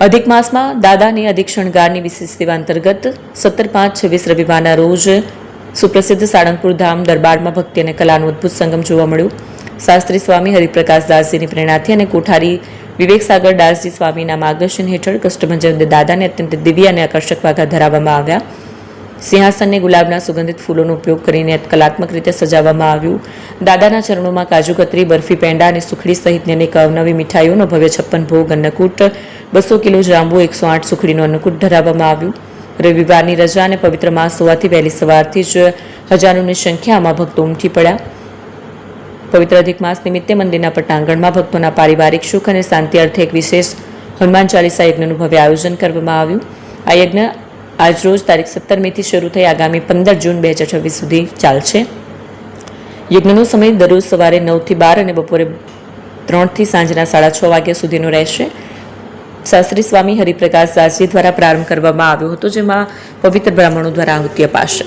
અધિક માસમાં દાદાની અધિક શણગારની વિશેષ સેવા અંતર્ગત 17/5/26 રવિવારના રોજ સુપ્રસિદ્ધ સાળંગપુર ધામ દરબારમાં ભક્તિ અને કલાનું અદ્ભુત સંગમ જોવા મળ્યું. શાસ્ત્રી સ્વામી હરિપ્રકાશ દાસજીની પ્રેરણાથી અને કોઠારી વિવેક સાગર દાસજી સ્વામીના માર્ગદર્શન હેઠળ કષ્ટભંજન દાદાને અત્યંત દિવ્ય અને આકર્ષક વાઘા ધરાવવામાં આવ્યા. સિંહાસનને ગુલાબના સુગંધિત ફૂલોનો ઉપયોગ કરીને કલાત્મક રીતે સજાવવામાં આવ્યું. દાદાના ચરણોમાં કાજુ કતરી, બરફી, પેંડા અને સુખડી સહિતની અનેક અવનવી મીઠાઈઓનો ભવ્ય 56 ભોગ, અન્નકૂટ, 200 કિલો જાંબુ, 108 સુખડીનું અન્નકૂટ ધરાવવામાં આવ્યું. રવિવારની રજા અને પવિત્ર માસ હોવાથી વહેલી સવારથી જ હજારોની સંખ્યામાં ભક્તો ઉમટી પડ્યા. પવિત્ર અધિક માસ નિમિત્તે મંદિરના પટાંગણમાં ભક્તોના પારિવારિક સુખ અને શાંતિ અર્થે એક વિશેષ હનુમાન ચાલીસા યજ્ઞનું ભવ્ય આયોજન કરવામાં આવ્યું. આ યજ્ઞ આજરોજ તારીખ 17 મેથી શરૂ થઈ આગામી 15 જૂન 2026 સુધી ચાલશે. યજ્ઞનો સમય દરરોજ સવારે 9 થી 12 અને બપોરે 3 થી સાંજના 6:30 વાગ્યા સુધીનો રહેશે. શાસ્ત્રી સ્વામી હરિપ્રકાશ દાસજી દ્વારા પ્રારંભ કરવામાં આવ્યો હતો, જેમાં પવિત્ર બ્રાહ્મણો દ્વારા આહુતિ અપાશે.